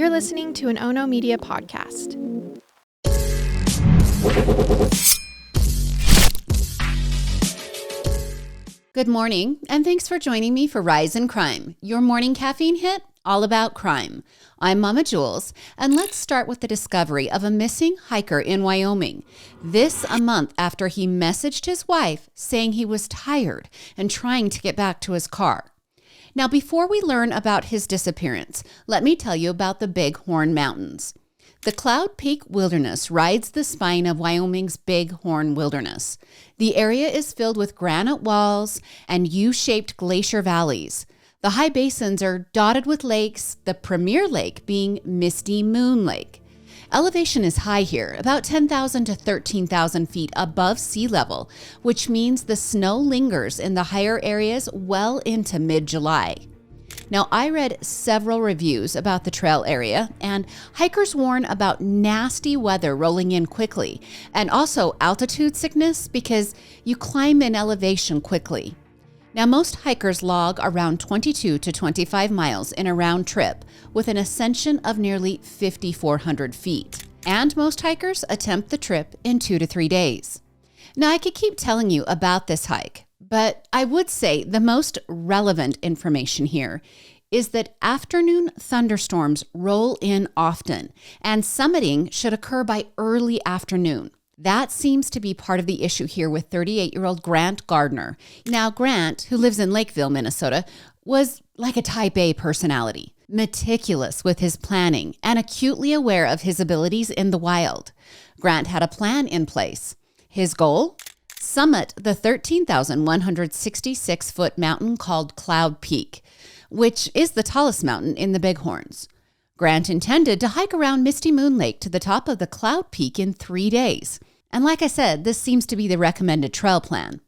You're listening to an Ono Media podcast. Good morning, and thanks for joining me for Rise in Crime, your morning caffeine hit all about crime. I'm Mama Jules, and let's start with the discovery of a missing hiker in Wyoming. This a month after he messaged his wife saying he was tired and trying to get back to his car. Now, before we learn about his disappearance, let me tell you about the Big Horn Mountains. The Cloud Peak Wilderness rides the spine of Wyoming's Big Horn Wilderness. The area is filled with granite walls and U-shaped glacier valleys. The high basins are dotted with lakes, the premier lake being Misty Moon Lake. Elevation is high here, about 10,000 to 13,000 feet above sea level, which means the snow lingers in the higher areas well into mid-July. Now, I read several reviews about the trail area, and hikers warn about nasty weather rolling in quickly, and also altitude sickness because you climb in elevation quickly. Now, most hikers log around 22 to 25 miles in a round trip with an ascension of nearly 5,400 feet. And most hikers attempt the trip in 2 to 3 days. Now, I could keep telling you about this hike, but I would say the most relevant information here is that afternoon thunderstorms roll in often, and summiting should occur by early afternoon. That seems to be part of the issue here with 38-year-old Grant Gardner. Now, Grant, who lives in Lakeville, Minnesota, was like a type A personality, meticulous with his planning and acutely aware of his abilities in the wild. Grant had a plan in place. His goal? Summit the 13,166-foot mountain called Cloud Peak, which is the tallest mountain in the Bighorns. Grant intended to hike around Misty Moon Lake to the top of the Cloud Peak in 3 days. And like I said, this seems to be the recommended trail plan.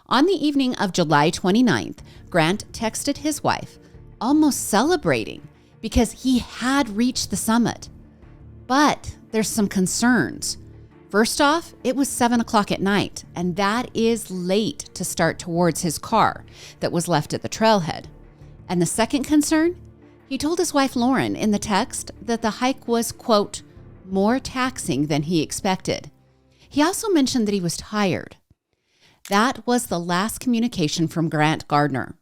On the evening of July 29th, Grant texted his wife, almost celebrating, because he had reached the summit. But there's some concerns. First off, it was 7 o'clock at night, and that is late to start towards his car that was left at the trailhead. And the second concern? He told his wife Lauren in the text that the hike was, quote, more taxing than he expected. He also mentioned that he was tired. That was the last communication from Grant Gardner.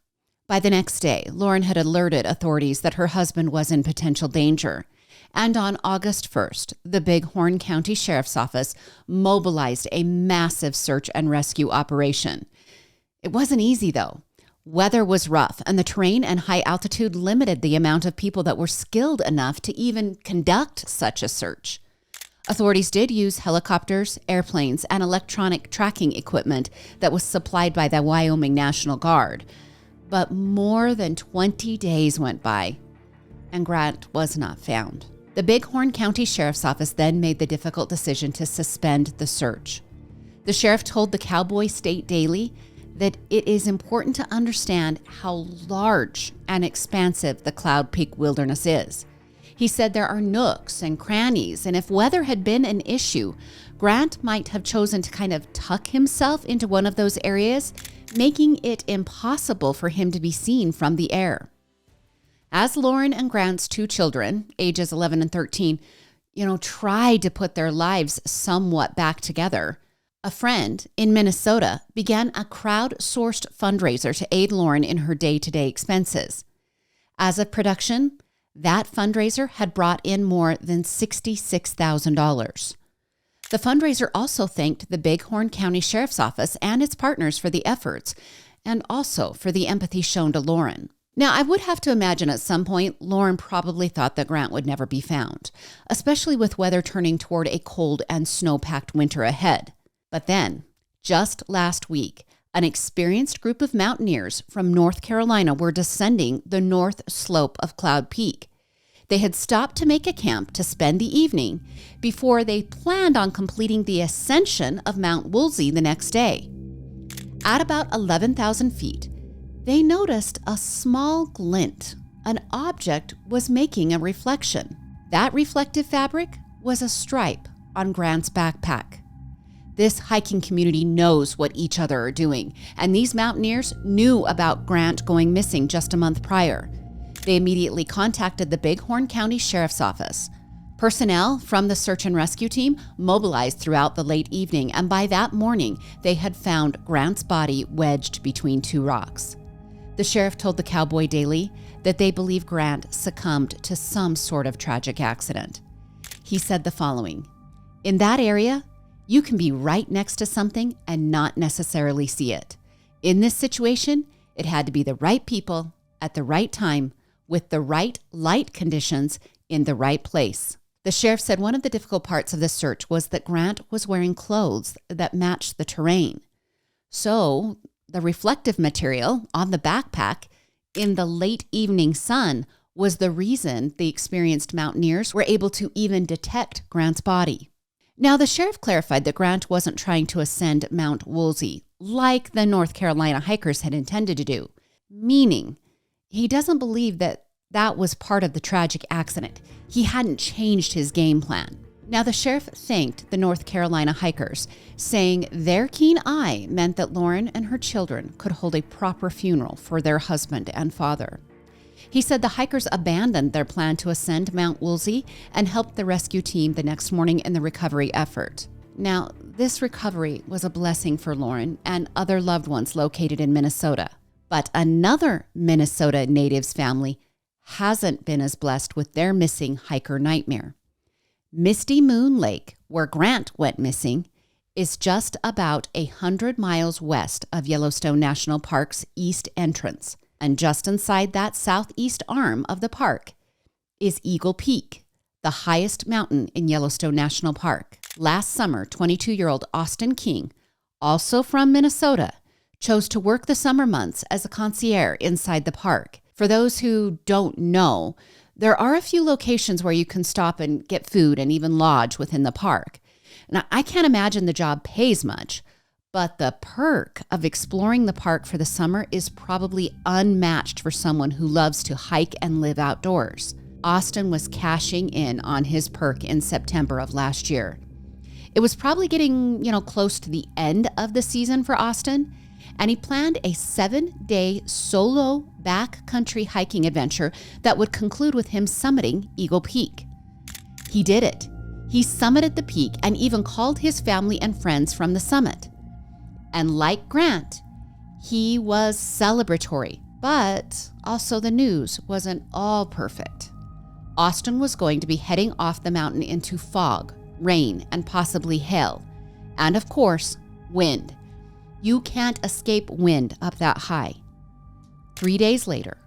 By the next day, Lauren had alerted authorities that her husband was in potential danger. And on August 1st, the Big Horn County Sheriff's Office mobilized a massive search and rescue operation. It wasn't easy, though. Weather was rough, and the terrain and high altitude limited the amount of people that were skilled enough to even conduct such a search. Authorities did use helicopters, airplanes, and electronic tracking equipment that was supplied by the Wyoming National Guard. But more than 20 days went by, and Grant was not found. The Big Horn County Sheriff's Office then made the difficult decision to suspend the search. The sheriff told the Cowboy State Daily that it is important to understand how large and expansive the Cloud Peak Wilderness is. He said there are nooks and crannies, and if weather had been an issue, Grant might have chosen to kind of tuck himself into one of those areas, making it impossible for him to be seen from the air. As Lauren and Grant's 2 children, ages 11 and 13, tried to put their lives somewhat back together, a friend in Minnesota began a crowd-sourced fundraiser to aid Lauren in her day-to-day expenses. As of production, that fundraiser had brought in more than $66,000. The fundraiser also thanked the Big Horn County Sheriff's Office and its partners for the efforts, and also for the empathy shown to Lauren. Now, I would have to imagine at some point, Lauren probably thought that Grant would never be found, especially with weather turning toward a cold and snow-packed winter ahead. But then, just last week, an experienced group of mountaineers from North Carolina were descending the north slope of Cloud Peak. They had stopped to make a camp to spend the evening before they planned on completing the ascension of Mount Woolsey the next day. At about 11,000 feet, they noticed a small glint. An object was making a reflection. That reflective fabric was a stripe on Grant's backpack. This hiking community knows what each other are doing, and these mountaineers knew about Grant going missing just a month prior. They immediately contacted the Bighorn County Sheriff's Office. Personnel from the search and rescue team mobilized throughout the late evening, and by that morning, they had found Grant's body wedged between two rocks. The sheriff told the Cowboy Daily that they believe Grant succumbed to some sort of tragic accident. He said the following: "In that area, you can be right next to something and not necessarily see it. In this situation, it had to be the right people at the right time with the right light conditions in the right place." The sheriff said one of the difficult parts of the search was that Grant was wearing clothes that matched the terrain. So the reflective material on the backpack in the late evening sun was the reason the experienced mountaineers were able to even detect Grant's body. Now, the sheriff clarified that Grant wasn't trying to ascend Mount Woolsey like the North Carolina hikers had intended to do, meaning he doesn't believe that was part of the tragic accident. He hadn't changed his game plan. Now, the sheriff thanked the North Carolina hikers, saying their keen eye meant that Lauren and her children could hold a proper funeral for their husband and father. He said the hikers abandoned their plan to ascend Mount Woolsey and helped the rescue team the next morning in the recovery effort. Now, this recovery was a blessing for Lauren and other loved ones located in Minnesota. But another Minnesota native's family hasn't been as blessed with their missing hiker nightmare. Misty Moon Lake, where Grant went missing, is just about 100 miles west of Yellowstone National Park's east entrance. And just inside that southeast arm of the park is Eagle Peak, the highest mountain in Yellowstone National Park. Last summer, 22-year-old Austin King, also from Minnesota, chose to work the summer months as a concierge inside the park. For those who don't know, there are a few locations where you can stop and get food and even lodge within the park. Now, I can't imagine the job pays much, but the perk of exploring the park for the summer is probably unmatched for someone who loves to hike and live outdoors. Austin was cashing in on his perk in September of last year. It was probably getting, close to the end of the season for Austin, and he planned a 7-day solo backcountry hiking adventure that would conclude with him summiting Eagle Peak. He did it. He summited the peak and even called his family and friends from the summit. And like Grant, he was celebratory, but also the news wasn't all perfect. Austin was going to be heading off the mountain into fog, rain, and possibly hail. And of course, wind. You can't escape wind up that high. 3 days later,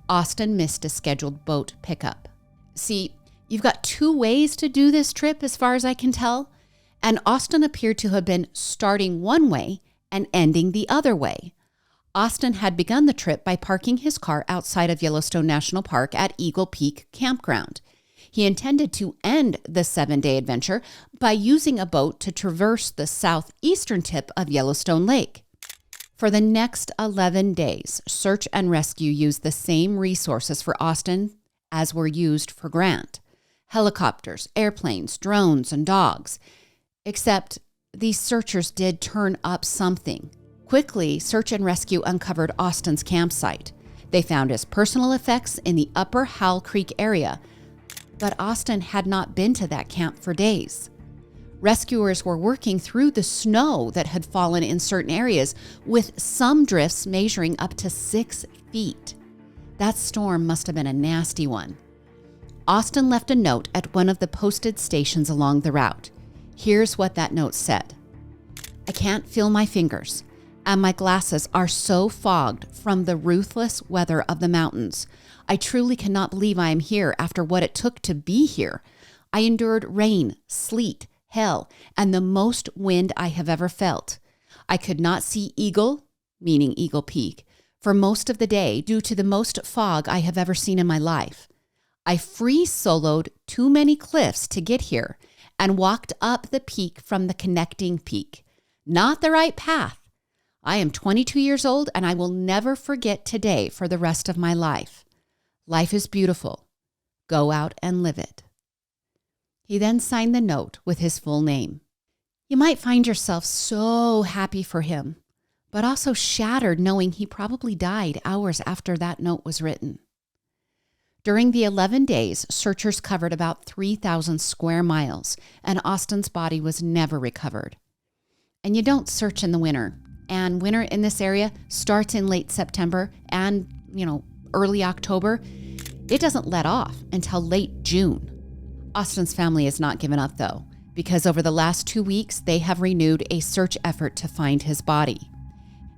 Austin missed a scheduled boat pickup. See, you've got 2 ways to do this trip as far as I can tell, and Austin appeared to have been starting one way and ending the other way. Austin had begun the trip by parking his car outside of Yellowstone National Park at Eagle Peak Campground. He intended to end the 7-day adventure by using a boat to traverse the southeastern tip of Yellowstone Lake. For the next 11 days, search and rescue used the same resources for Austin as were used for Grant: helicopters, airplanes, drones, and dogs. Except these searchers did turn up something. Quickly, search and rescue uncovered Austin's campsite. They found his personal effects in the upper Howell Creek area, but Austin had not been to that camp for days. Rescuers were working through the snow that had fallen in certain areas, with some drifts measuring up to 6 feet. That storm must have been a nasty one. Austin left a note at one of the posted stations along the route. Here's what that note said: "I can't feel my fingers, and my glasses are so fogged from the ruthless weather of the mountains. I truly cannot believe I am here after what it took to be here. I endured rain, sleet, hail, and the most wind I have ever felt. I could not see Eagle," meaning Eagle Peak, "for most of the day due to the most fog I have ever seen in my life. I free soloed too many cliffs to get here and walked up the peak from the connecting peak. Not the right path. I am 22 years old and I will never forget today for the rest of my life. Life is beautiful. Go out and live it." He then signed the note with his full name. You might find yourself so happy for him, but also shattered knowing he probably died hours after that note was written. During the 11 days, searchers covered about 3,000 square miles, and Austin's body was never recovered. And you don't search in the winter. And winter in this area starts in late September and, early October. It doesn't let off until late June. Austin's family has not given up, though, because over the last 2 weeks, they have renewed a search effort to find his body.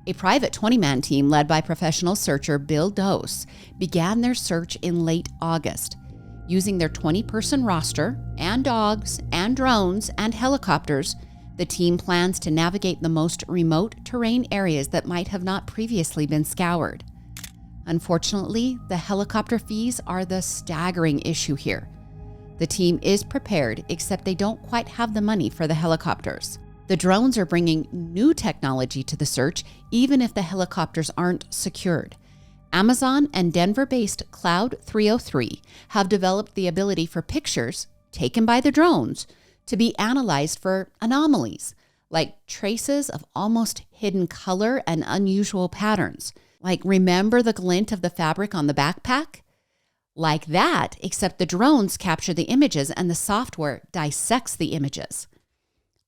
A private 20-man team led by professional searcher Bill Dose began their search in late August. Using their 20-person roster and dogs and drones and helicopters, the team plans to navigate the most remote terrain areas that might have not previously been scoured. Unfortunately, the helicopter fees are the staggering issue here. The team is prepared, except they don't quite have the money for the helicopters. The drones are bringing new technology to the search, even if the helicopters aren't secured. Amazon and Denver-based Cloud 303 have developed the ability for pictures taken by the drones to be analyzed for anomalies, like traces of almost hidden color and unusual patterns. Like, remember the glint of the fabric on the backpack? Like that, except the drones capture the images and the software dissects the images.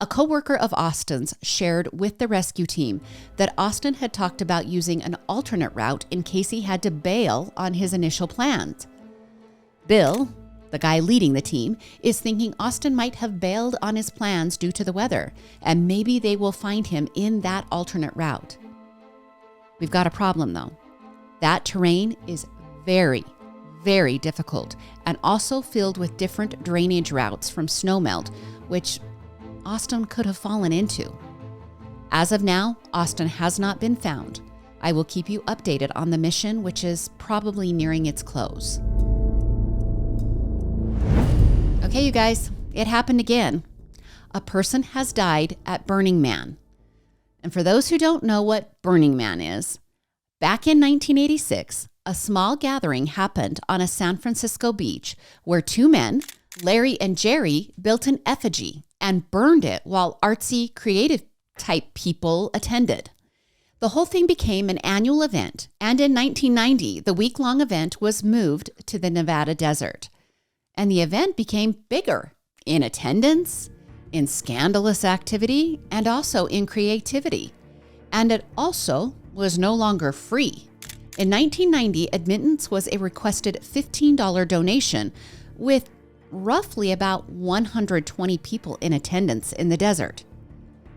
A coworker of Austin's shared with the rescue team that Austin had talked about using an alternate route in case he had to bail on his initial plans. Bill, the guy leading the team, is thinking Austin might have bailed on his plans due to the weather, and maybe they will find him in that alternate route. We've got a problem, though. That terrain is very, very difficult and also filled with different drainage routes from snowmelt, which Austin could have fallen into. As of now, Austin has not been found. I will keep you updated on the mission, which is probably nearing its close. Okay, you guys, it happened again. A person has died at Burning Man. And for those who don't know what Burning Man is, back in 1986, a small gathering happened on a San Francisco beach where two men, Larry and Jerry, built an effigy and burned it while artsy, creative type people attended. The whole thing became an annual event, and in 1990, the week-long event was moved to the Nevada desert. And the event became bigger in attendance, in scandalous activity, and also in creativity. And it also was no longer free. In 1990, admittance was a requested $15 donation, with roughly about 120 people in attendance in the desert.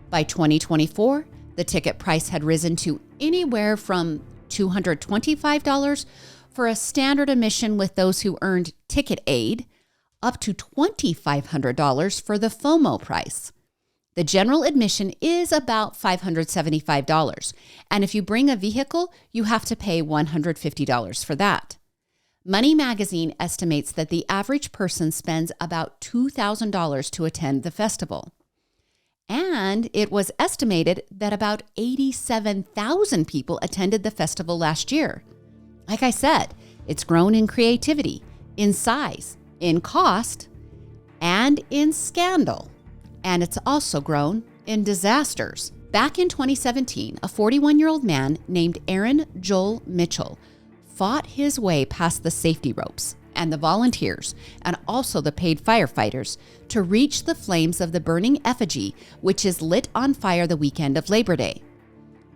By 2024, the ticket price had risen to anywhere from $225 for a standard admission with those who earned ticket aid, up to $2,500 for the FOMO price. The general admission is about $575, and if you bring a vehicle, you have to pay $150 for that. Money Magazine estimates that the average person spends about $2,000 to attend the festival. And it was estimated that about 87,000 people attended the festival last year. Like I said, it's grown in creativity, in size, in cost, and in scandal. And it's also grown in disasters. Back in 2017, a 41-year-old man named Aaron Joel Mitchell fought his way past the safety ropes and the volunteers and also the paid firefighters to reach the flames of the burning effigy, which is lit on fire the weekend of Labor Day.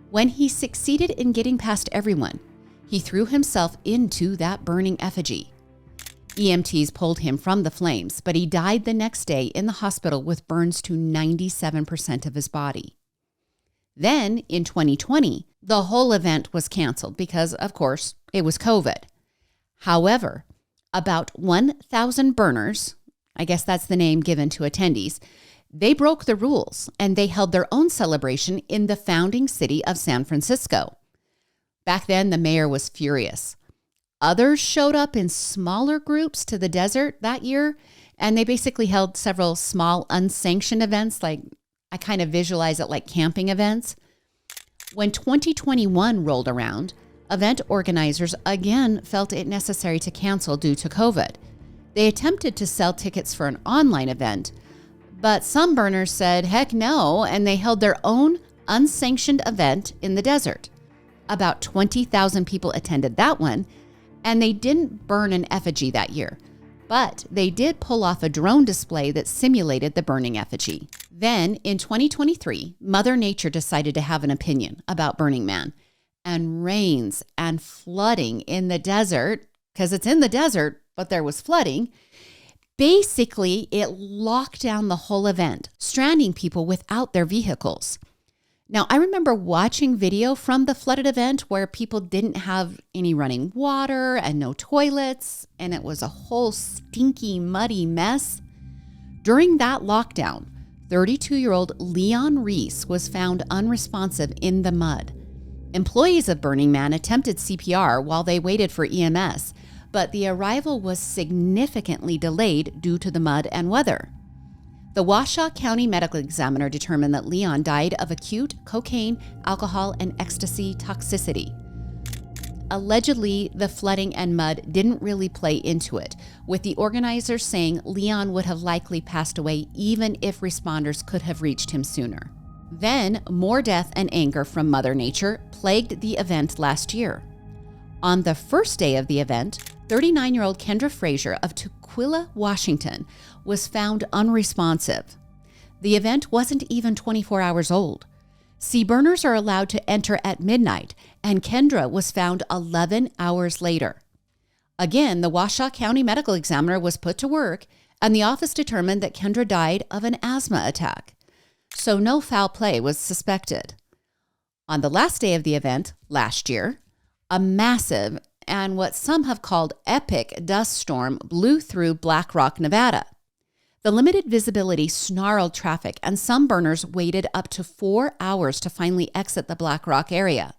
When he succeeded in getting past everyone, he threw himself into that burning effigy. EMTs pulled him from the flames, but he died the next day in the hospital with burns to 97% of his body. Then, in 2020, the whole event was canceled because, of course, it was COVID. However, about 1,000 burners, I guess that's the name given to attendees, they broke the rules and they held their own celebration in the founding city of San Francisco. Back then, the mayor was furious. Others showed up in smaller groups to the desert that year, and they basically held several small unsanctioned events, like I kind of visualize it like camping events. When 2021 rolled around, event organizers again felt it necessary to cancel due to COVID. They attempted to sell tickets for an online event, but some burners said heck no, and they held their own unsanctioned event in the desert. About 20,000 people attended that one, And they didn't burn an effigy that year, but they did pull off a drone display that simulated the burning effigy. Then in 2023, Mother Nature decided to have an opinion about Burning Man, and rains and flooding in the desert, because it's in the desert, but there was flooding. Basically, it locked down the whole event, stranding people without their vehicles. Now, I remember watching video from the flooded event where people didn't have any running water and no toilets, and it was a whole stinky, muddy mess. During that lockdown, 32-year-old Leon Reese was found unresponsive in the mud. Employees of Burning Man attempted CPR while they waited for EMS, but the arrival was significantly delayed due to the mud and weather. The Washoe County Medical Examiner determined that Leon died of acute cocaine, alcohol, and ecstasy toxicity. Allegedly, the flooding and mud didn't really play into it, with the organizers saying Leon would have likely passed away even if responders could have reached him sooner. Then, more death and anger from Mother Nature plagued the event last year. On the first day of the event, 39-year-old Kendra Frazier of Tukwila, Washington, was found unresponsive. The event wasn't even 24 hours old. See, burners are allowed to enter at midnight, and Kendra was found 11 hours later. Again, the Washoe County Medical Examiner was put to work, and the office determined that Kendra died of an asthma attack. So no foul play was suspected. On the last day of the event, last year, a massive and what some have called epic dust storm blew through Black Rock, Nevada. The limited visibility snarled traffic, and some burners waited up to 4 hours to finally exit the Black Rock area.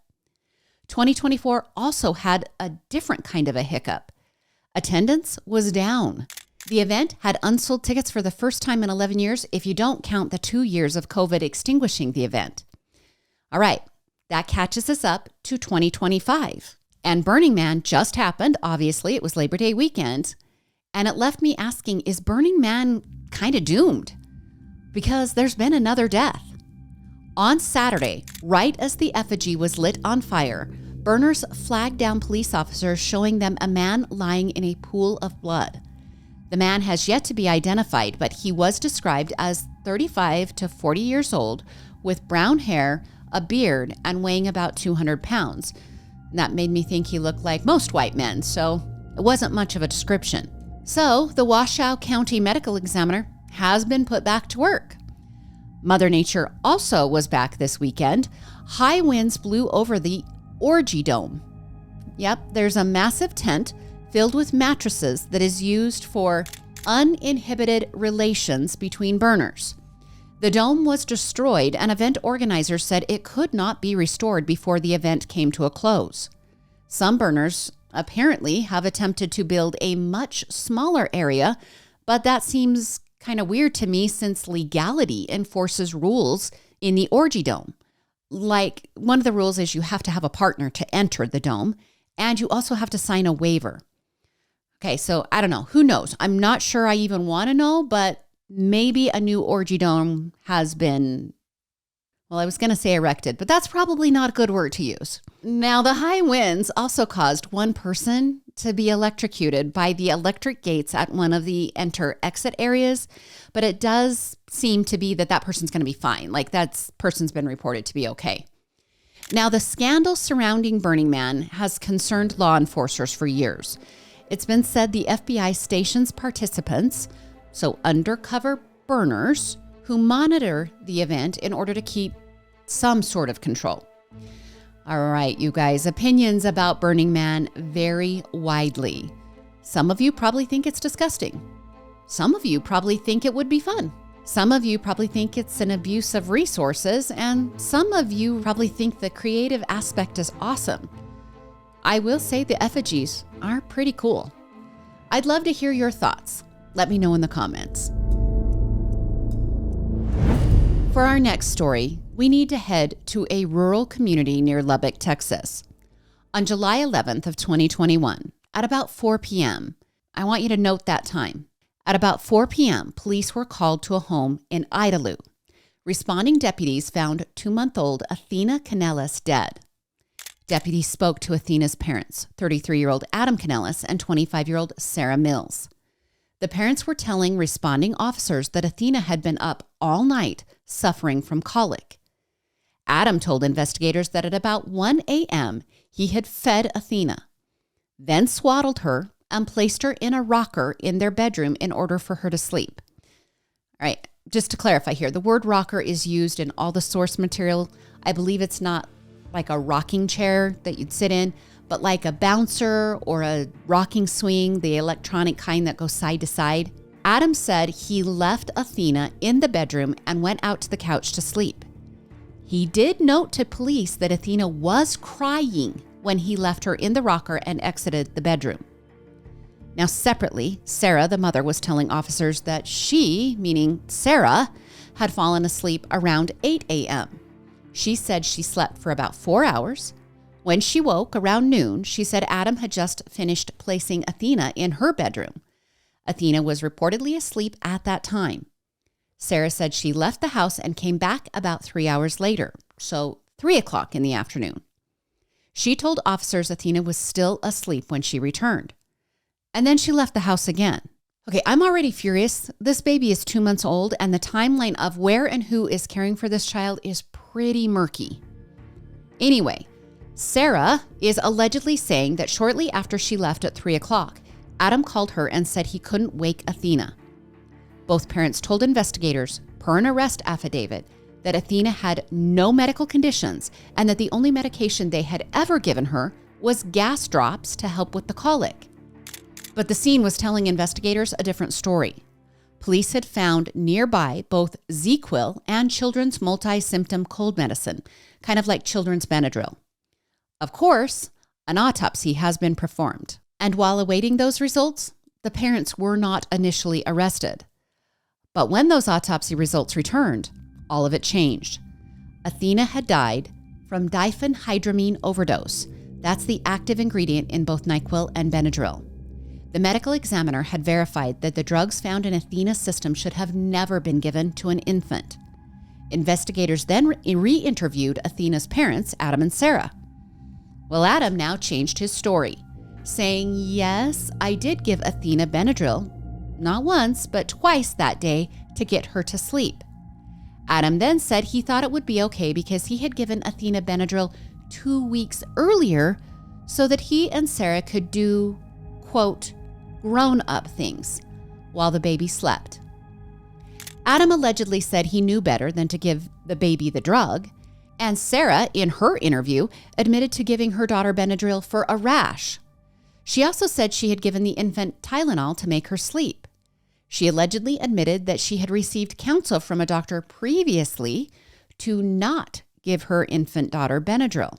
2024 also had a different kind of a hiccup. Attendance was down. The event had unsold tickets for the first time in 11 years if you don't count the 2 years of COVID extinguishing the event. All right, that catches us up to 2025. And Burning Man just happened. Obviously, it was Labor Day weekend. And it left me asking, is Burning Man kind of doomed? Because there's been another death. On Saturday, right as the effigy was lit on fire, burners flagged down police officers showing them a man lying in a pool of blood. The man has yet to be identified, but he was described as 35 to 40 years old with brown hair, a beard, and weighing about 200 pounds. That made me think he looked like most white men, so it wasn't much of a description. So the Washoe County Medical Examiner has been put back to work. Mother Nature also was back this weekend. High winds blew over the Orgy Dome. Yep, there's a massive tent filled with mattresses that is used for uninhibited relations between burners. The dome was destroyed, and event organizers said it could not be restored before the event came to a close. Some burners apparently have attempted to build a much smaller area, but that seems kind of weird to me since legality enforces rules in the Orgy Dome. Like, one of the rules is you have to have a partner to enter the dome, and you also have to sign a waiver. Okay, so I don't know. Who knows? I'm not sure I even want to know, but maybe a new Orgy Dome has been, well, I was going to say erected, but that's probably not a good word to use. Now, the high winds also caused one person to be electrocuted by the electric gates at one of the enter-exit areas, but it does seem to be that person's going to be fine. Like, that person's been reported to be okay. Now, the scandal surrounding Burning Man has concerned law enforcers for years. It's been said the FBI stations participants, so undercover burners, who monitor the event in order to keep some sort of control. All right, you guys, opinions about Burning Man vary widely. Some of you probably think it's disgusting. Some of you probably think it would be fun. Some of you probably think it's an abuse of resources, and some of you probably think the creative aspect is awesome. I will say the effigies are pretty cool. I'd love to hear your thoughts. Let me know in the comments. For our next story, we need to head to a rural community near Lubbock, Texas. On July 11th of 2021, at about 4 p.m., I want you to note that time. At about 4 p.m., police were called to a home in Idalou. Responding deputies found 2-month-old Athena Canellis dead. Deputies spoke to Athena's parents, 33-year-old Adam Canellis and 25-year-old Sarah Mills. The parents were telling responding officers that Athena had been up all night suffering from colic. Adam told investigators that at about 1 a.m., he had fed Athena, then swaddled her and placed her in a rocker in their bedroom in order for her to sleep. All right, just to clarify here, the word rocker is used in all the source material. I believe it's not like a rocking chair that you'd sit in, but like a bouncer or a rocking swing, the electronic kind that goes side to side. Adam said he left Athena in the bedroom and went out to the couch to sleep. He did note to police that Athena was crying when he left her in the rocker and exited the bedroom. Now, separately, Sarah, the mother, was telling officers that she, meaning Sarah, had fallen asleep around 8 a.m. She said she slept for about 4 hours. When she woke around noon, she said Adam had just finished placing Athena in her bedroom. Athena was reportedly asleep at that time. Sarah said she left the house and came back about 3 hours later, so 3 o'clock in the afternoon. She told officers Athena was still asleep when she returned. And then she left the house again. Okay, I'm already furious. This baby is 2 months old, and the timeline of where and who is caring for this child is pretty murky. Anyway, Sarah is allegedly saying that shortly after she left at 3 o'clock, Adam called her and said he couldn't wake Athena. Both parents told investigators, per an arrest affidavit, that Athena had no medical conditions and that the only medication they had ever given her was gas drops to help with the colic. But the scene was telling investigators a different story. Police had found nearby both ZzzQuil and children's multi-symptom cold medicine, kind of like children's Benadryl. Of course, an autopsy has been performed. And while awaiting those results, the parents were not initially arrested. But when those autopsy results returned, all of it changed. Athena had died from diphenhydramine overdose. That's the active ingredient in both NyQuil and Benadryl. The medical examiner had verified that the drugs found in Athena's system should have never been given to an infant. Investigators then re-interviewed Athena's parents, Adam and Sarah. Well, Adam now changed his story, saying, yes, I did give Athena Benadryl, not once, but twice that day to get her to sleep. Adam then said he thought it would be okay because he had given Athena Benadryl 2 weeks earlier so that he and Sarah could do, quote, grown-up things while the baby slept. Adam allegedly said he knew better than to give the baby the drug, and Sarah, in her interview, admitted to giving her daughter Benadryl for a rash. She also said she had given the infant Tylenol to make her sleep. She allegedly admitted that she had received counsel from a doctor previously to not give her infant daughter Benadryl.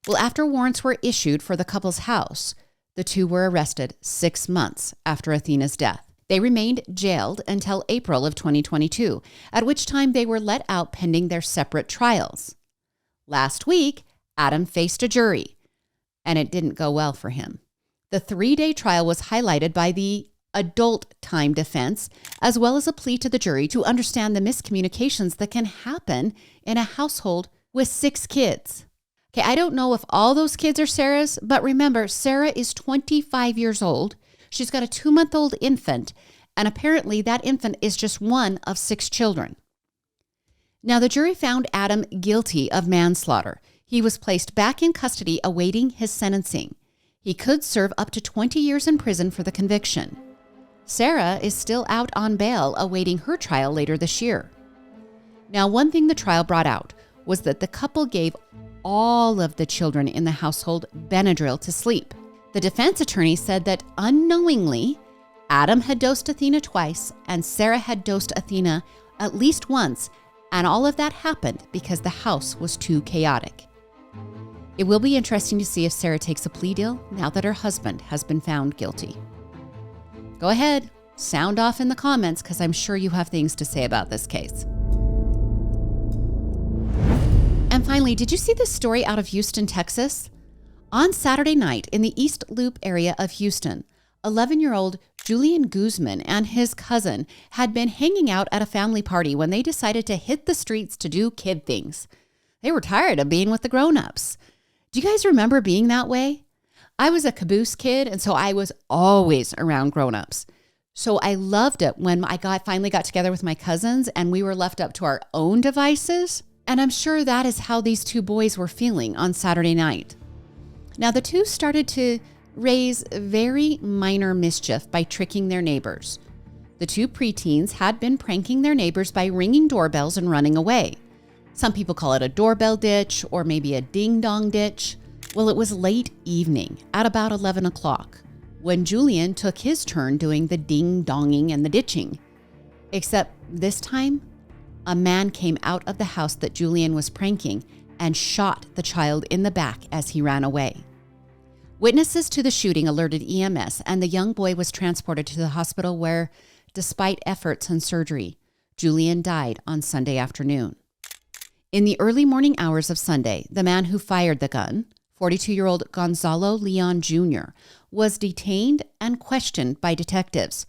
Well, after warrants were issued for the couple's house, the two were arrested 6 months after Athena's death. They remained jailed until April of 2022, at which time they were let out pending their separate trials. Last week, Adam faced a jury, and it didn't go well for him. The 3-day trial was highlighted by the adult time defense, as well as a plea to the jury to understand the miscommunications that can happen in a household with 6 kids. Okay, I don't know if all those kids are Sarah's, but remember, Sarah is 25 years old. She's got a 2-month-old infant, and apparently that infant is just one of 6 children. Now, the jury found Adam guilty of manslaughter. He was placed back in custody awaiting his sentencing. He could serve up to 20 years in prison for the conviction. Sarah is still out on bail awaiting her trial later this year. Now, one thing the trial brought out was that the couple gave all of the children in the household Benadryl to sleep. The defense attorney said that unknowingly, Adam had dosed Athena twice and Sarah had dosed Athena at least once, and all of that happened because the house was too chaotic. It will be interesting to see if Sarah takes a plea deal now that her husband has been found guilty. Go ahead, sound off in the comments because I'm sure you have things to say about this case. And finally, did you see this story out of Houston, Texas? On Saturday night in the East Loop area of Houston, 11-year-old Julian Guzman and his cousin had been hanging out at a family party when they decided to hit the streets to do kid things. They were tired of being with the grown-ups. Do you guys remember being that way? I was a caboose kid, and so I was always around grown-ups. So I loved it when finally got together with my cousins and we were left up to our own devices. And I'm sure that is how these two boys were feeling on Saturday night. Now, the two started to raise very minor mischief by tricking their neighbors. The two preteens had been pranking their neighbors by ringing doorbells and running away. Some people call it a doorbell ditch or maybe a ding-dong ditch. Well, it was late evening at about 11 o'clock when Julian took his turn doing the ding-donging and the ditching. Except this time, a man came out of the house that Julian was pranking and shot the child in the back as he ran away. Witnesses to the shooting alerted EMS, and the young boy was transported to the hospital where, despite efforts and surgery, Julian died on Sunday afternoon. In the early morning hours of Sunday, the man who fired the gun, 42-year-old Gonzalo Leon Jr., was detained and questioned by detectives,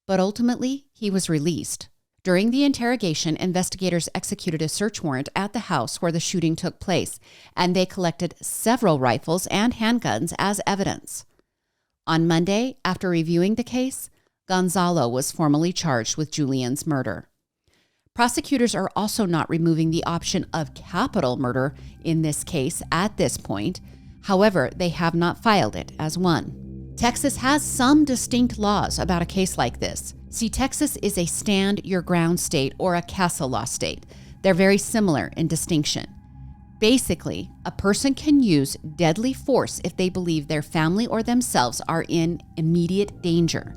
but ultimately he was released. During the interrogation, investigators executed a search warrant at the house where the shooting took place, and they collected several rifles and handguns as evidence. On Monday, after reviewing the case, Gonzalo was formally charged with Julian's murder. Prosecutors are also not removing the option of capital murder in this case at this point. However, they have not filed it as one. Texas has some distinct laws about a case like this. See, Texas is a stand your ground state or a castle law state. They're very similar in distinction. Basically, a person can use deadly force if they believe their family or themselves are in immediate danger.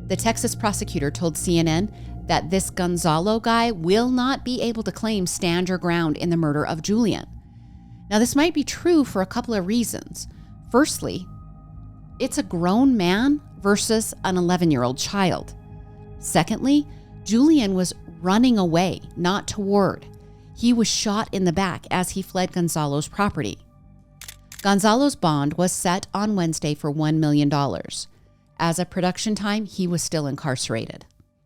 The Texas prosecutor told CNN that this Gonzalo guy will not be able to claim stand your ground in the murder of Julian. Now, this might be true for a couple of reasons. Firstly, it's a grown man versus an 11-year-old child. Secondly, Julian was running away, not toward. He was shot in the back as he fled Gonzalo's property. Gonzalo's bond was set on Wednesday for $1 million. As of production time, he was still incarcerated.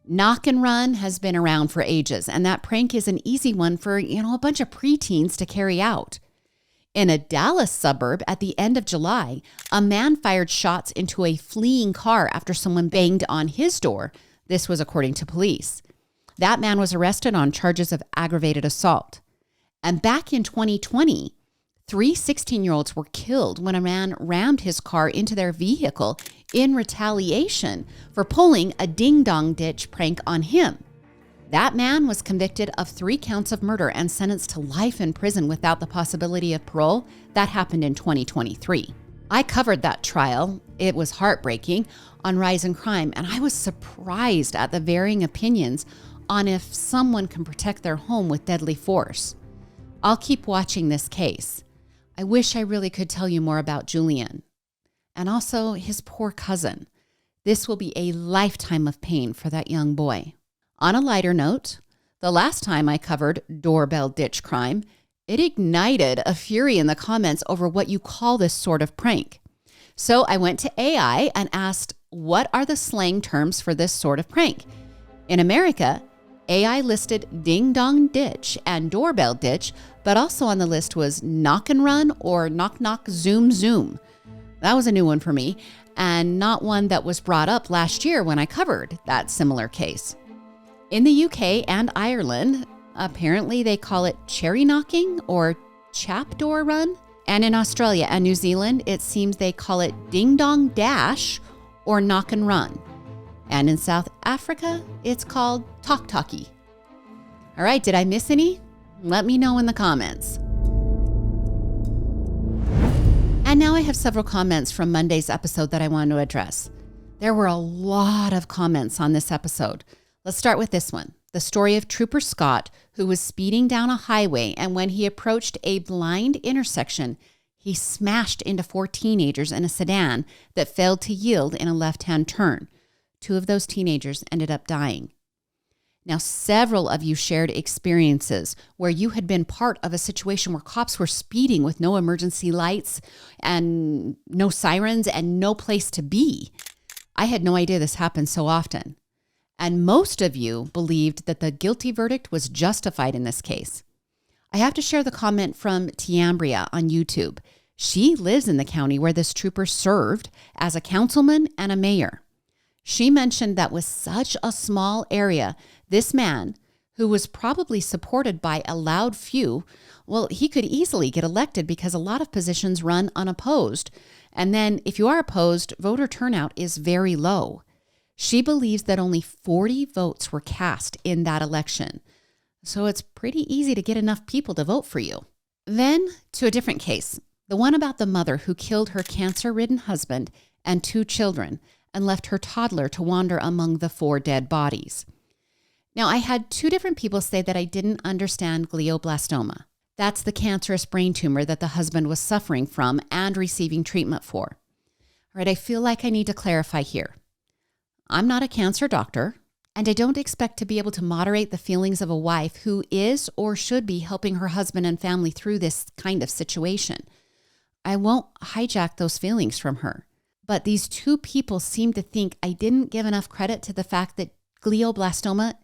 Knock and run has been around for ages, and that prank is an easy one for, a bunch of preteens to carry out. In a Dallas suburb at the end of July, a man fired shots into a fleeing car after someone banged on his door. This was according to police. That man was arrested on charges of aggravated assault. And back in 2020, 3 16-year-olds were killed when a man rammed his car into their vehicle in retaliation for pulling a ding-dong ditch prank on him. That man was convicted of 3 counts of murder and sentenced to life in prison without the possibility of parole. That happened in 2023. I covered that trial. It was heartbreaking on Rise in Crime, and I was surprised at the varying opinions on if someone can protect their home with deadly force. I'll keep watching this case. I wish I really could tell you more about Julian and also his poor cousin. This will be a lifetime of pain for that young boy. On a lighter note, the last time I covered doorbell ditch crime, it ignited a fury in the comments over what you call this sort of prank. So I went to AI and asked, what are the slang terms for this sort of prank? In America, AI listed ding-dong ditch and doorbell ditch, but also on the list was knock and run or knock-knock zoom-zoom. That was a new one for me, and not one that was brought up last year when I covered that similar case. In the UK and Ireland, apparently they call it cherry knocking or chap door run. And in Australia and New Zealand, it seems they call it ding-dong dash or knock and run. And in South Africa, it's called talk-talkie. All right, did I miss any? Let me know in the comments. And now I have several comments from Monday's episode that I want to address. There were a lot of comments on this episode. Let's start with this one. The story of Trooper Scott, who was speeding down a highway, and when he approached a blind intersection, he smashed into 4 teenagers in a sedan that failed to yield in a left-hand turn. 2 of those teenagers ended up dying. Now, several of you shared experiences where you had been part of a situation where cops were speeding with no emergency lights and no sirens and no place to be. I had no idea this happened so often. And most of you believed that the guilty verdict was justified in this case. I have to share the comment from Tiambria on YouTube. She lives in the county where this trooper served as a councilman and a mayor. She mentioned that with such a small area, this man, who was probably supported by a loud few, well, he could easily get elected because a lot of positions run unopposed. And then if you are opposed, voter turnout is very low. She believes that only 40 votes were cast in that election. So it's pretty easy to get enough people to vote for you. Then to a different case, the one about the mother who killed her cancer-ridden husband and 2 children and left her toddler to wander among the 4 dead bodies. Now, I had 2 different people say that I didn't understand glioblastoma. That's the cancerous brain tumor that the husband was suffering from and receiving treatment for. All right, I feel like I need to clarify here. I'm not a cancer doctor, and I don't expect to be able to moderate the feelings of a wife who is or should be helping her husband and family through this kind of situation. I won't hijack those feelings from her. But these 2 people seem to think I didn't give enough credit to the fact that glioblastoma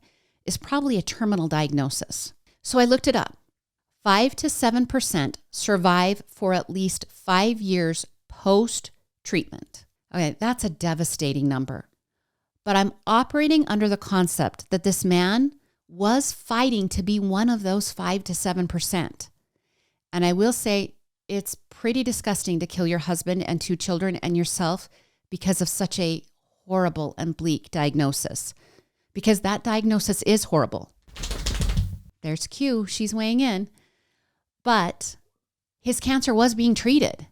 is probably a terminal diagnosis. So I looked it up. 5 to 7% survive for at least 5 years post-treatment. Okay, that's a devastating number. But I'm operating under the concept that this man was fighting to be one of those 5 to 7%. And I will say it's pretty disgusting to kill your husband and 2 children and yourself because of such a horrible and bleak diagnosis. Because that diagnosis is horrible. There's Q, she's weighing in. But his cancer was being treated.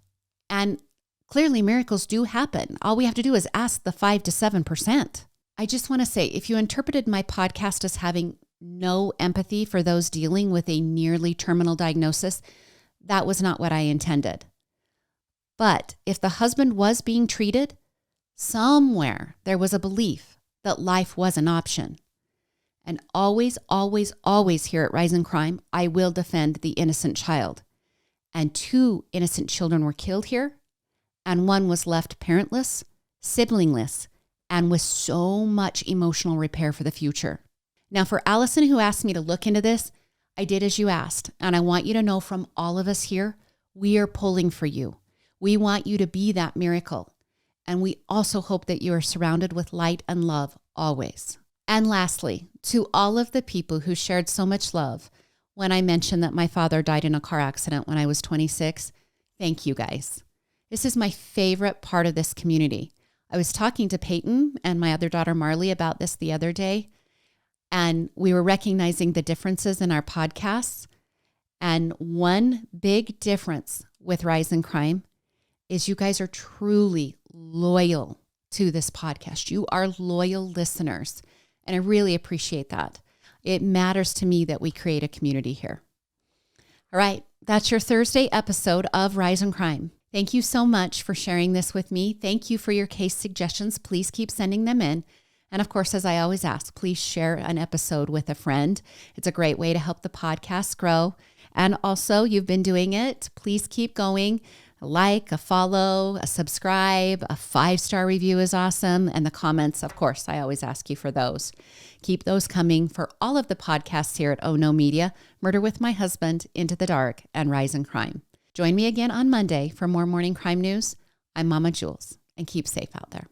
And clearly miracles do happen. All we have to do is ask the 5 to 7%. I just want to say, if you interpreted my podcast as having no empathy for those dealing with a nearly terminal diagnosis, that was not what I intended. But if the husband was being treated, somewhere there was a belief that life was an option. And always, always, always here at Rise in Crime, I will defend the innocent child. And 2 innocent children were killed here, and 1 was left parentless, siblingless, and with so much emotional repair for the future. Now, for Allison, who asked me to look into this, I did as you asked, and I want you to know from all of us here, we are pulling for you. We want you to be that miracle. And we also hope that you are surrounded with light and love always. And lastly, to all of the people who shared so much love when I mentioned that my father died in a car accident when I was 26, thank you guys. This is my favorite part of this community. I was talking to Peyton and my other daughter Marley about this the other day, and we were recognizing the differences in our podcasts. And one big difference with Rise in Crime is you guys are truly loyal to this podcast. You are loyal listeners, and I really appreciate that. It matters to me that we create a community here. All right, that's your Thursday episode of Rise in Crime. Thank you so much for sharing this with me. Thank you for your case suggestions. Please keep sending them in. And of course, as I always ask, please share an episode with a friend. It's a great way to help the podcast grow. And also, you've been doing it. Please keep going. A like, a follow, a subscribe, a 5-star review is awesome. And the comments, of course, I always ask you for those. Keep those coming for all of the podcasts here at Oh No Media, Murder with My Husband, Into the Dark, and Rise in Crime. Join me again on Monday for more morning crime news. I'm Mama Jules, and keep safe out there.